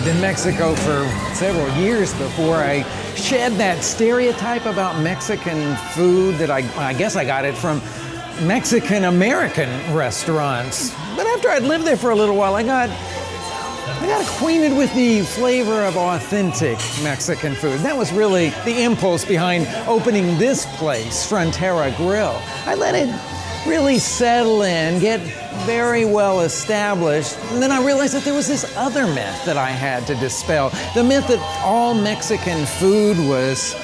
lived in Mexico for several years before I shed that stereotype about Mexican food that I guess I got it from Mexican-American restaurants. But after I'd lived there for a little while, I got acquainted with the flavor of authentic Mexican food. That was really the impulse behind opening this place, Frontera Grill. I let it really settle in, get very well established, and then I realized that there was this other myth that I had to dispel. The myth that all Mexican food was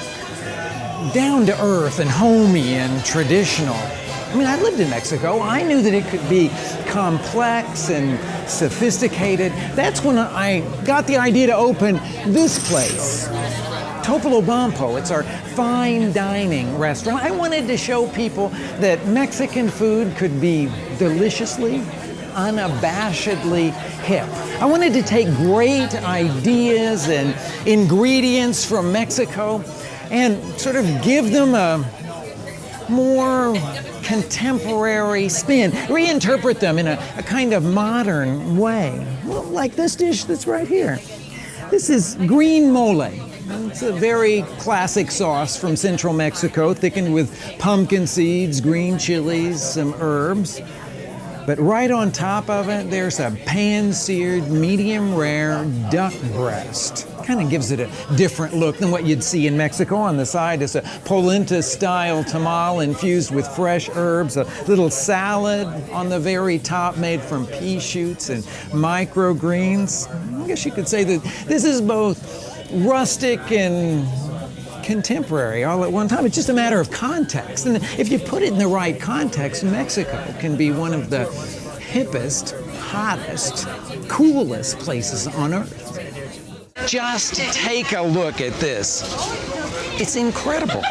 down to earth and homey and traditional. I mean, I lived in Mexico. I knew that it could be complex and sophisticated. That's when I got the idea to open this place, Topolobampo. It's our fine dining restaurant. I wanted to show people that Mexican food could be deliciously, unabashedly hip. I wanted to take great ideas and ingredients from Mexico and sort of give them a more contemporary spin, reinterpret them in a kind of modern way. Well, like this dish that's right here. This is green mole. It's a very classic sauce from central Mexico, thickened with pumpkin seeds, green chilies, some herbs. But right on top of it, there's a pan-seared, medium-rare duck breast. Kind of gives it a different look than what you'd see in Mexico. On the side is a polenta-style tamal infused with fresh herbs, a little salad on the very top made from pea shoots and microgreens. I guess you could say that this is both rustic and contemporary all at one time. It's just a matter of context. And if you put it in the right context, Mexico can be one of the hippest, hottest, coolest places on earth. Just take a look at this. It's incredible,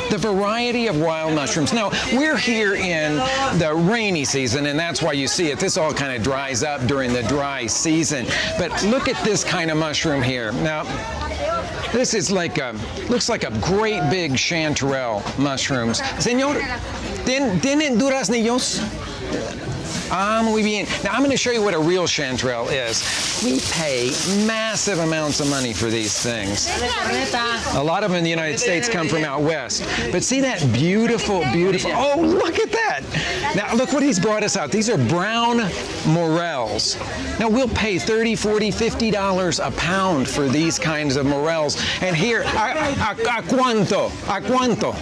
the variety of wild mushrooms. Now, we're here in the rainy season, and that's why you see it. This all kind of dries up during the dry season. But look at this kind of mushroom here. Now, this is like looks like a great big chanterelle mushrooms. Señor, ¿tienen duraznillos? Ah, muy bien. Now I'm going to show you what a real chanterelle is. We pay massive amounts of money for these things. A lot of them in the United States come from out west. But see that beautiful, beautiful, oh, look at that. Now look what he's brought us out. These are brown morels. Now we'll pay $30, $40, $50 a pound for these kinds of morels. And here, a cuánto? A cuánto?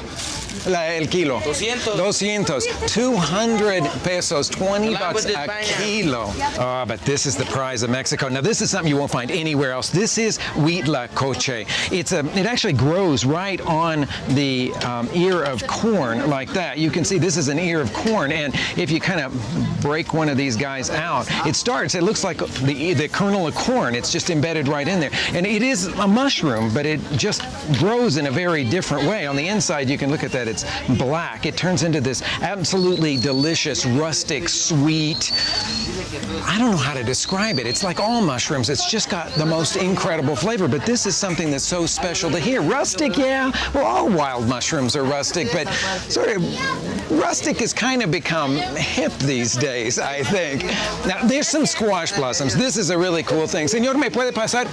El kilo. 200 pesos, 20 bucks a kilo. Oh, but this is the prize of Mexico. Now this is something you won't find anywhere else. This is huitlacoche. It actually grows right on the ear of corn like that. You can see this is an ear of corn, and if you kind of break one of these guys out, it looks like the kernel of corn. It's just embedded right in there. And it is a mushroom, but it just grows in a very different way. On the inside, you can look at that. It's black. It turns into this absolutely delicious, rustic, sweet. I don't know how to describe it. It's like all mushrooms. It's just got the most incredible flavor. But this is something that's so special to hear. Rustic, yeah. Well, all wild mushrooms are rustic, but sort of rustic has kind of become hip these days, I think. Now, there's some squash blossoms. This is a really cool thing. Señor, ¿me puede pasar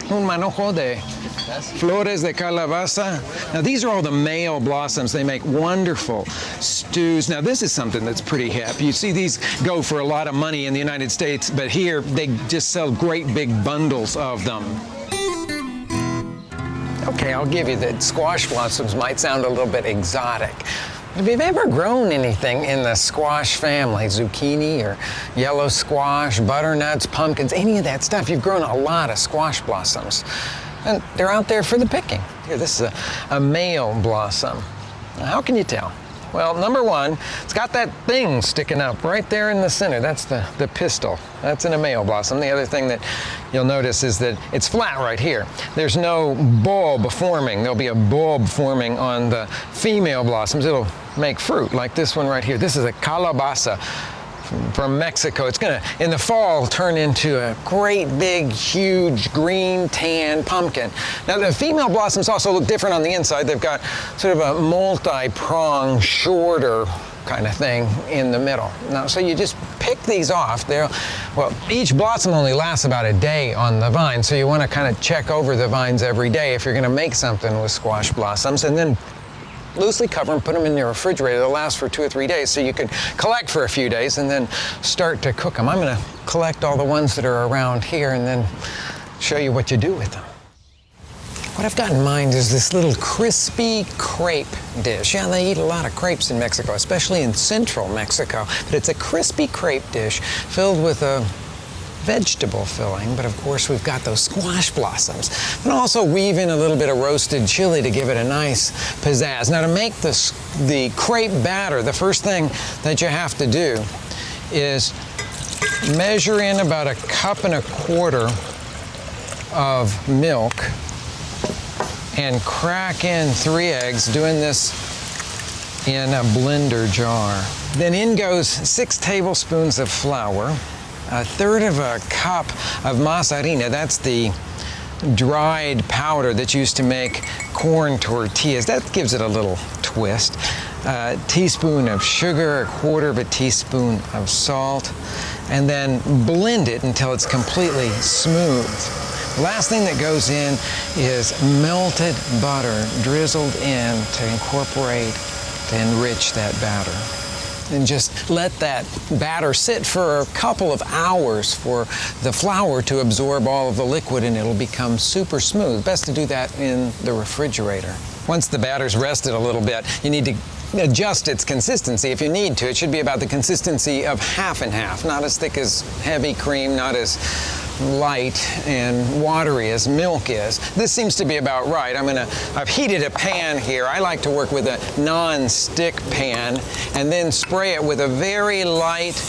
un manojo de flores de calabaza? Now these are all the male blossoms. They make wonderful stews. Now this is something that's pretty hip. You see these go for a lot of money in the United States, but here they just sell great big bundles of them. Okay, I'll give you that squash blossoms might sound a little bit exotic. If you've ever grown anything in the squash family, zucchini or yellow squash, butternuts, pumpkins, any of that stuff, you've grown a lot of squash blossoms. And they're out there for the picking. Here, this is a male blossom. Now, how can you tell? Well, number one, it's got that thing sticking up right there in the center. That's the pistil. That's in a male blossom. The other thing that you'll notice is that it's flat right here. There's no bulb forming. There'll be a bulb forming on the female blossoms. It'll make fruit like this one right here. This is a calabaza from Mexico. It's gonna, in the fall, turn into a great big, huge, green, tan pumpkin. Now the female blossoms also look different on the inside. They've got sort of a multi-pronged, shorter kind of thing in the middle. Now, so you just pick these off. Well, each blossom only lasts about a day on the vine, so you want to kind of check over the vines every day if you're going to make something with squash blossoms, and then loosely cover them, put them in your refrigerator. They'll last for 2 or 3 days, so you can collect for a few days and then start to cook them. I'm going to collect all the ones that are around here and then show you what you do with them. What I've got in mind is this little crispy crepe dish. Yeah, they eat a lot of crepes in Mexico, especially in central Mexico, but it's a crispy crepe dish filled with a vegetable filling, but of course we've got those squash blossoms. And also weave in a little bit of roasted chili to give it a nice pizzazz. Now, to make the crepe batter, the first thing that you have to do is measure in about 1.25 cups of milk and crack in 3 eggs, doing this in a blender jar. Then in goes 6 tablespoons of flour, 1/3 cup of masa harina. That's the dried powder that's used to make corn tortillas. That gives it a little twist. A teaspoon of sugar, 1/4 teaspoon of salt, and then blend it until it's completely smooth. The last thing that goes in is melted butter drizzled in to incorporate, to enrich that batter. And just let that batter sit for a couple of hours for the flour to absorb all of the liquid, and it'll become super smooth. Best to do that in the refrigerator. Once the batter's rested a little bit, you need to adjust its consistency if you need to. It should be about the consistency of half and half, not as thick as heavy cream, not as light and watery as milk is. This seems to be about right. I've heated a pan here. I like to work with a non-stick pan and then spray it with a very light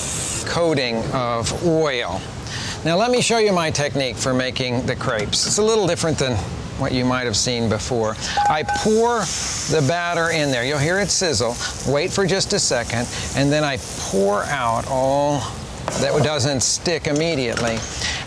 coating of oil. Now let me show you my technique for making the crepes. It's a little different than what you might have seen before. I pour the batter in there. You'll hear it sizzle. Wait for just a second, and then I pour out all that doesn't stick immediately.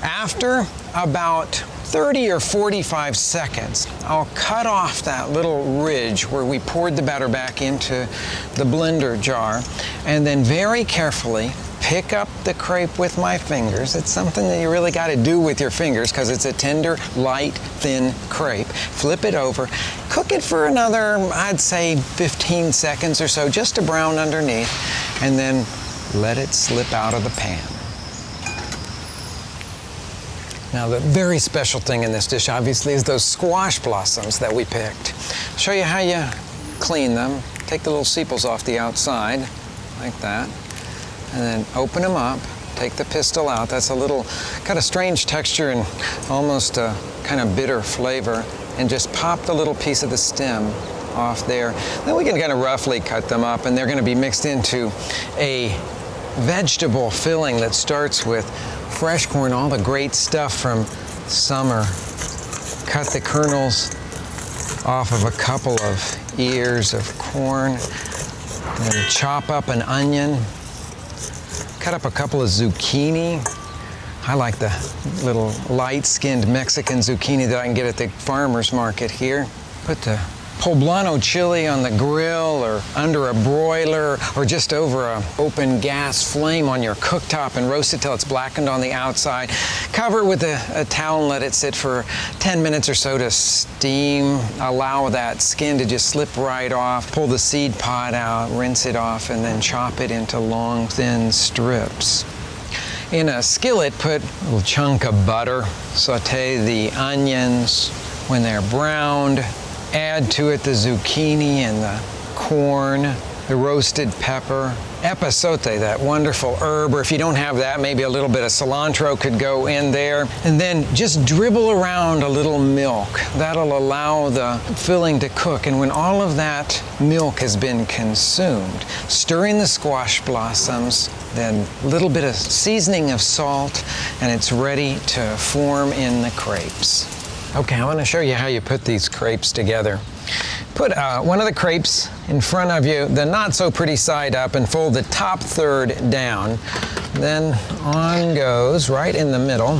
After about 30 or 45 seconds, I'll cut off that little ridge where we poured the batter back into the blender jar, and then very carefully pick up the crepe with my fingers. It's something that you really got to do with your fingers because it's a tender, light, thin crepe. Flip it over, cook it for another, I'd say 15 seconds or so, just to brown underneath, and then let it slip out of the pan. Now, the very special thing in this dish, obviously, is those squash blossoms that we picked. I'll show you how you clean them. Take the little sepals off the outside, like that, and then open them up. Take the pistil out. That's a little, got a strange texture and almost a kind of bitter flavor. And just pop the little piece of the stem off there. Then we can kind of roughly cut them up, and they're going to be mixed into a vegetable filling that starts with fresh corn, all the great stuff from summer. Cut the kernels off of a couple of ears of corn, and chop up an onion. Cut up a couple of zucchini. I like the little light-skinned Mexican zucchini that I can get at the farmer's market here. Put the poblano chili on the grill or under a broiler or just over an open gas flame on your cooktop and roast it till it's blackened on the outside. Cover it with a towel and let it sit for 10 minutes or so to steam. Allow that skin to just slip right off. Pull the seed pod out, rinse it off, and then chop it into long, thin strips. In a skillet, put a little chunk of butter. Saute the onions. When they're browned, add to it the zucchini and the corn, the roasted pepper, epazote, that wonderful herb, or if you don't have that, maybe a little bit of cilantro could go in there. And then just dribble around a little milk. That'll allow the filling to cook. And when all of that milk has been consumed, stir in the squash blossoms, then a little bit of seasoning of salt, and it's ready to form in the crepes. Okay, I want to show you how you put these crepes together. Put one of the crepes in front of you, the not so pretty side up, and fold the top third down. Then on goes, right in the middle,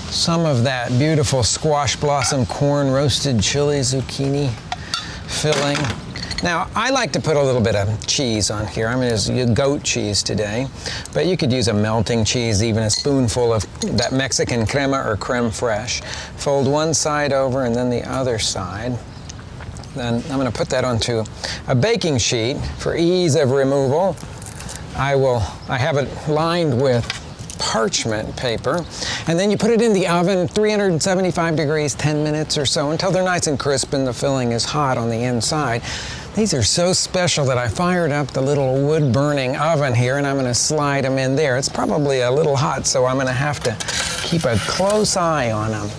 some of that beautiful squash blossom corn, roasted chili, zucchini filling. Now, I like to put a little bit of cheese on here. I'm going to use goat cheese today, but you could use a melting cheese, even a spoonful of that Mexican crema or creme fraiche. Fold one side over and then the other side. Then I'm going to put that onto a baking sheet for ease of removal. I have it lined with parchment paper, and then you put it in the oven, 375 degrees, 10 minutes or so, until they're nice and crisp and the filling is hot on the inside. These are so special that I fired up the little wood-burning oven here, and I'm going to slide them in there. It's probably a little hot, so I'm going to have to keep a close eye on them.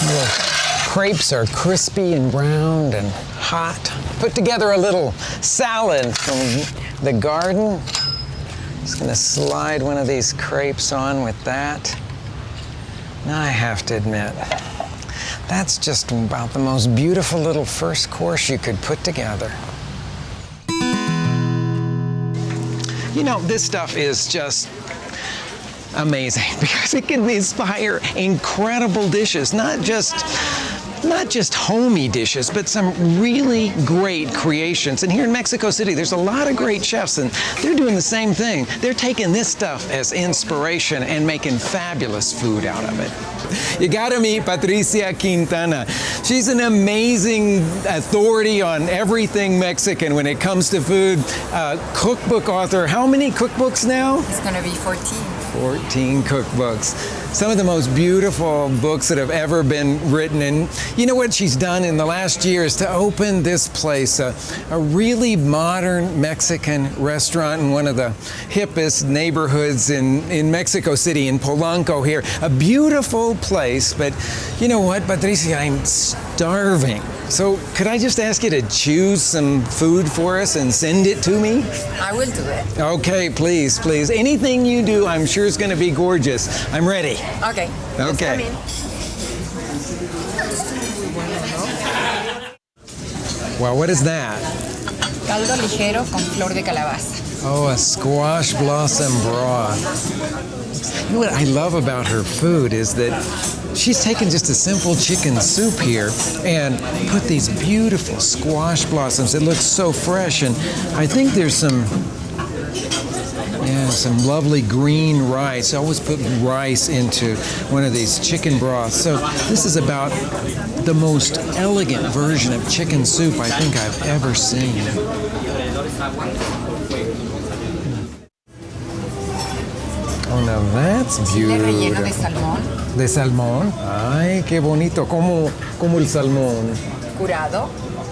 The crepes are crispy and browned and hot. Put together a little salad from the garden. Just going to slide one of these crepes on with that. Now I have to admit, that's just about the most beautiful little first course you could put together. You know, this stuff is just amazing because it can inspire incredible dishes, not just homey dishes, but some really great creations. And here in Mexico City, there's a lot of great chefs, and they're doing the same thing. They're taking this stuff as inspiration and making fabulous food out of it. You gotta meet Patricia Quintana. She's an amazing authority on everything Mexican when it comes to food. Cookbook author. How many cookbooks now? It's gonna be 14. 14 cookbooks. Some of the most beautiful books that have ever been written. And you know what she's done in the last year is to open this place, a really modern Mexican restaurant in one of the hippest neighborhoods in Mexico City, in Polanco here. A beautiful place, but you know what, Patricia, I'm starving. So could I just ask you to choose some food for us and send it to me? I will do it. Okay, please, please. Anything you do, I'm sure is going to be gorgeous. I'm ready. Okay. Okay. Well, what is that? Caldo ligero con flor de calabaza. Oh, a squash blossom broth. You know what I love about her food is that she's taken just a simple chicken soup here and put these beautiful squash blossoms. It looks so fresh, and I think there's some lovely green rice. I always put rice into one of these chicken broths. So this is about the most elegant version of chicken soup I think I've ever seen. Oh, now that's beautiful. Chile relleno de salmón. De salmón. Ay, qué bonito. Como el salmón. Curado.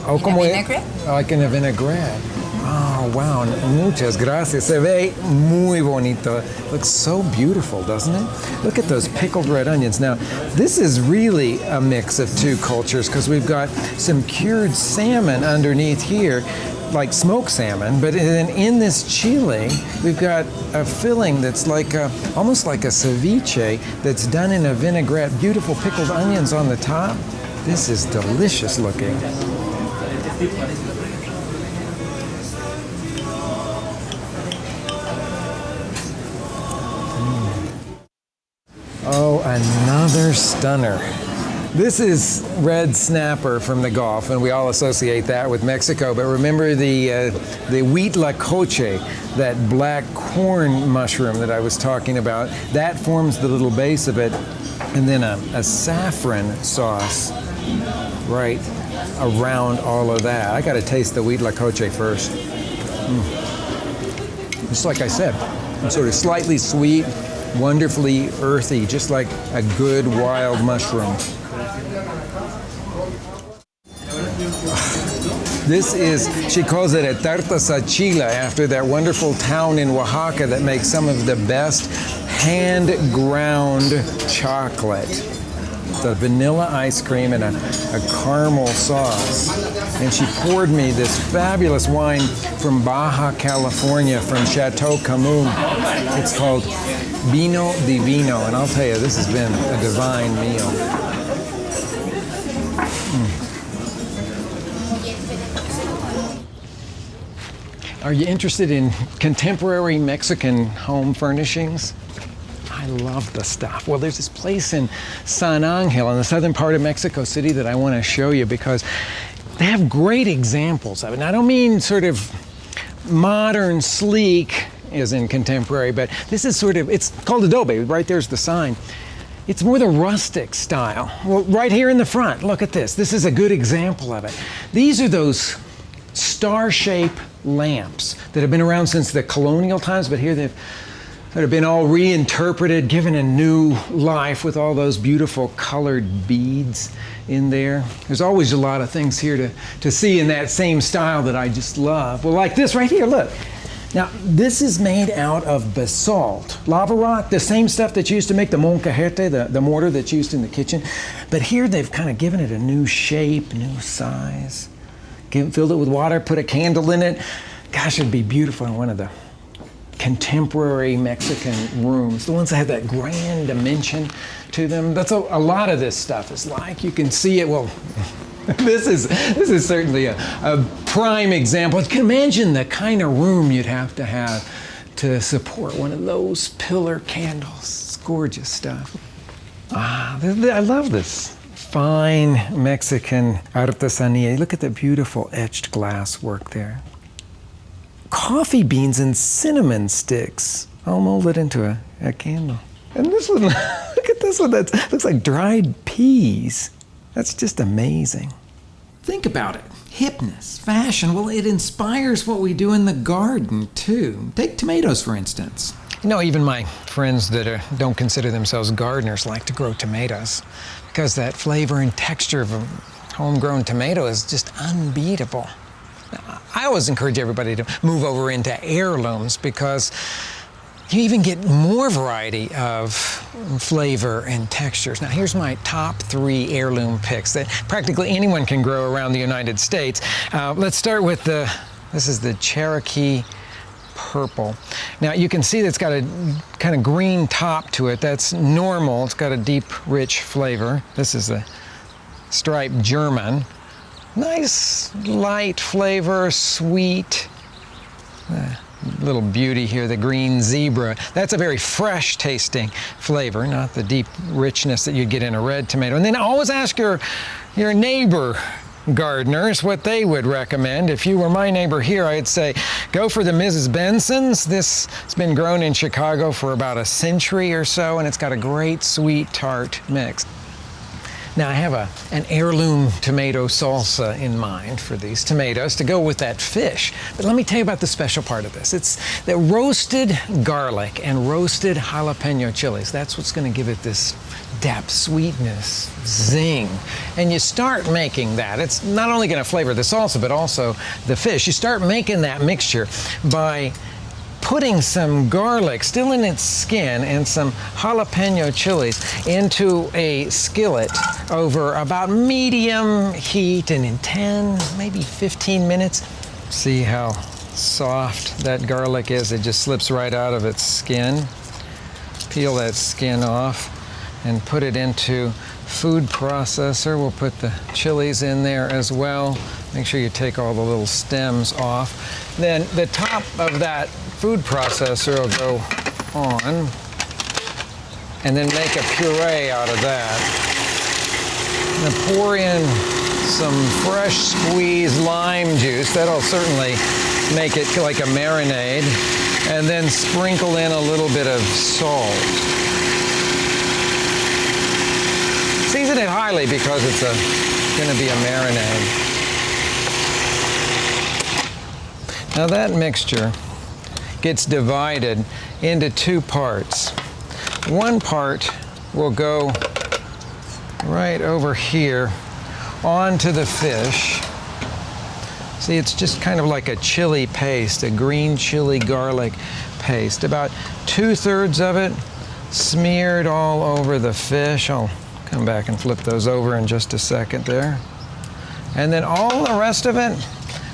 Oh, como vinaigrette. Like in a vinaigrette. Oh, wow. Muchas gracias. Se ve muy bonito. Looks so beautiful, doesn't it? Look at those pickled red onions. Now, this is really a mix of two cultures because we've got some cured salmon underneath here, like smoked salmon, but then in this chili, we've got a filling that's like almost like a ceviche that's done in a vinaigrette. Beautiful pickled onions on the top. This is delicious looking. Oh, another stunner. This is red snapper from the Gulf, and we all associate that with Mexico. But remember the huitlacoche, that black corn mushroom that I was talking about? That forms the little base of it, and then a saffron sauce right around all of that. I got to taste the huitlacoche first. Just like I said, it's sort of slightly sweet, wonderfully earthy, just like a good wild mushroom. This is, she calls it a tarta sachila, after that wonderful town in Oaxaca that makes some of the best hand-ground chocolate. The vanilla ice cream and a caramel sauce. And she poured me this fabulous wine from Baja California, from Chateau Camus. It's called Vino Divino, and I'll tell you, this has been a divine meal. Are you interested in contemporary Mexican home furnishings? I love the stuff. Well, there's this place in San Angel in the southern part of Mexico City that I want to show you because they have great examples of it. And I don't mean sort of modern, sleek, as in contemporary, but this is sort of, it's called adobe. Right there's the sign. It's more the rustic style. Well, right here in the front, look at this. This is a good example of it. These are those star-shaped lamps that have been around since the colonial times, but here they've sort of been all reinterpreted, given a new life with all those beautiful colored beads in there. There's always a lot of things here to see in that same style that I just love. Well, like this right here, look. Now, this is made out of basalt, lava rock, the same stuff that's used to make the molcajete, the mortar that's used in the kitchen. But here they've kind of given it a new shape, new size. Filled it with water, put a candle in it. Gosh, it'd be beautiful in one of the contemporary Mexican rooms, the ones that have that grand dimension to them. That's a lot of this stuff is like. You can see it, well, this is certainly a prime example. You can imagine the kind of room you'd have to support one of those pillar candles. It's gorgeous stuff. I love this fine Mexican artesanía. Look at the beautiful etched glass work there. Coffee beans and cinnamon sticks all molded into a candle. And this one, look at this one, that looks like dried peas. That's just amazing. Think about it. Hipness, fashion, well, it inspires what we do in the garden, too. Take tomatoes, for instance. You know, even my friends that don't consider themselves gardeners like to grow tomatoes because that flavor and texture of a homegrown tomato is just unbeatable. Now, I always encourage everybody to move over into heirlooms because you even get more variety of flavor and textures. Now here's my top 3 heirloom picks that practically anyone can grow around the United States. Let's start with this is the Cherokee Purple. Now you can see that it's got a kind of green top to it. That's normal. It's got a deep, rich flavor. This is the Striped German. Nice, light flavor, sweet. Little beauty here, the green zebra. That's a very fresh tasting flavor, not the deep richness that you'd get in a red tomato. And then always ask your neighbor gardeners what they would recommend. If you were my neighbor here, I'd say go for the Mrs. Benson's. This has been grown in Chicago for about a century or so, and it's got a great sweet tart mix. Now I have an heirloom tomato salsa in mind for these tomatoes to go with that fish. But let me tell you about the special part of this. It's the roasted garlic and roasted jalapeno chilies. That's what's going to give it this depth, sweetness, zing. And you start making that. It's not only going to flavor the salsa, but also the fish. You start making that mixture by putting some garlic still in its skin and some jalapeno chilies into a skillet over about medium heat, and in 10, maybe 15 minutes. See how soft that garlic is? It just slips right out of its skin. Peel that skin off and put it into food processor. We'll put the chilies in there as well. Make sure you take all the little stems off. Then the top of that food processor will go on, and then make a puree out of that. And pour in some fresh squeezed lime juice. That'll certainly make it like a marinade. And then sprinkle in a little bit of salt. Season it highly because it's going to be a marinade. Now that mixture gets divided into 2 parts. One part will go right over here onto the fish. See, it's just kind of like a chili paste, a green chili garlic paste. About 2/3 of it smeared all over the fish. I'll come back and flip those over in just a second there. And then all the rest of it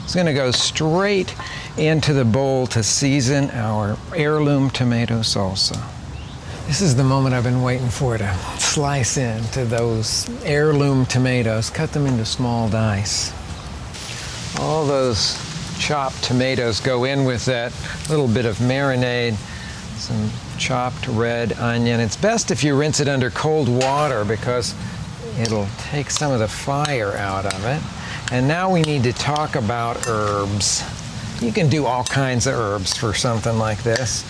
is going to go straight into the bowl to season our heirloom tomato salsa. This is the moment I've been waiting for, to slice into those heirloom tomatoes, cut them into small dice. All those chopped tomatoes go in with that little bit of marinade. Some chopped red onion. It's best if you rinse it under cold water because it'll take some of the fire out of it. And now we need to talk about herbs. You can do all kinds of herbs for something like this.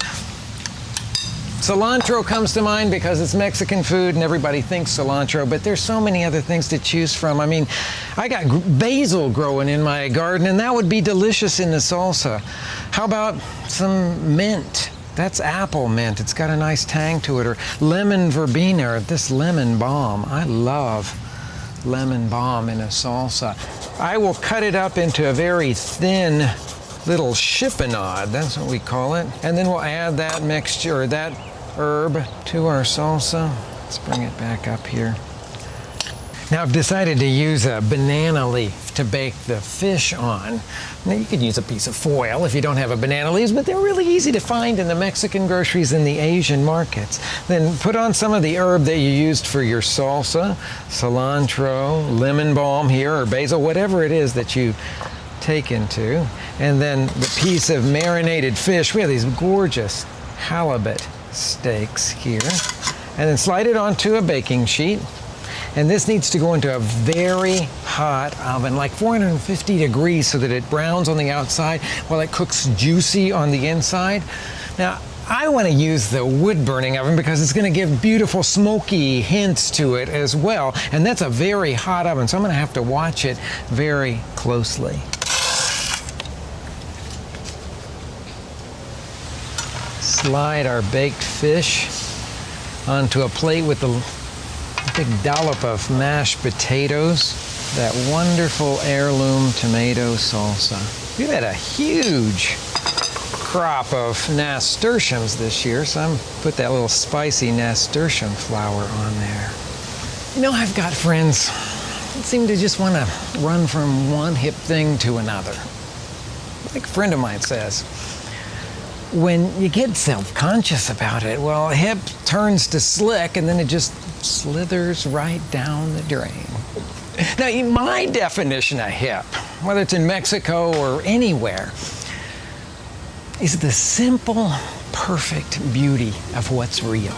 Cilantro comes to mind because it's Mexican food and everybody thinks cilantro, but there's so many other things to choose from. I mean, I got basil growing in my garden and that would be delicious in the salsa. How about some mint? That's apple mint. It's got a nice tang to it. Or lemon verbena, or this lemon balm. I love lemon balm in a salsa. I will cut it up into a very thin little chiffonade, that's what we call it. And then we'll add that mixture, or that herb, to our salsa. Let's bring it back up here. Now I've decided to use a banana leaf to bake the fish on. Now you could use a piece of foil if you don't have a banana leaves, but they're really easy to find in the Mexican groceries and the Asian markets. Then put on some of the herb that you used for your salsa, cilantro, lemon balm here, or basil, whatever it is that you take into. And then the piece of marinated fish. We have these gorgeous halibut steaks here. And then slide it onto a baking sheet. And this needs to go into a very hot oven, like 450 degrees, so that it browns on the outside while it cooks juicy on the inside. Now, I want to use the wood burning oven because it's going to give beautiful smoky hints to it as well. And that's a very hot oven, so I'm going to have to watch it very closely. Slide our baked fish onto a plate with a big dollop of mashed potatoes, that wonderful heirloom tomato salsa. We've had a huge crop of nasturtiums this year, so I'm put that little spicy nasturtium flour on there. You know, I've got friends that seem to just want to run from one hip thing to another. Like a friend of mine says, when you get self-conscious about it, well, hip turns to slick and then it just slithers right down the drain. Now, my definition of hip, whether it's in Mexico or anywhere, is the simple, perfect beauty of what's real.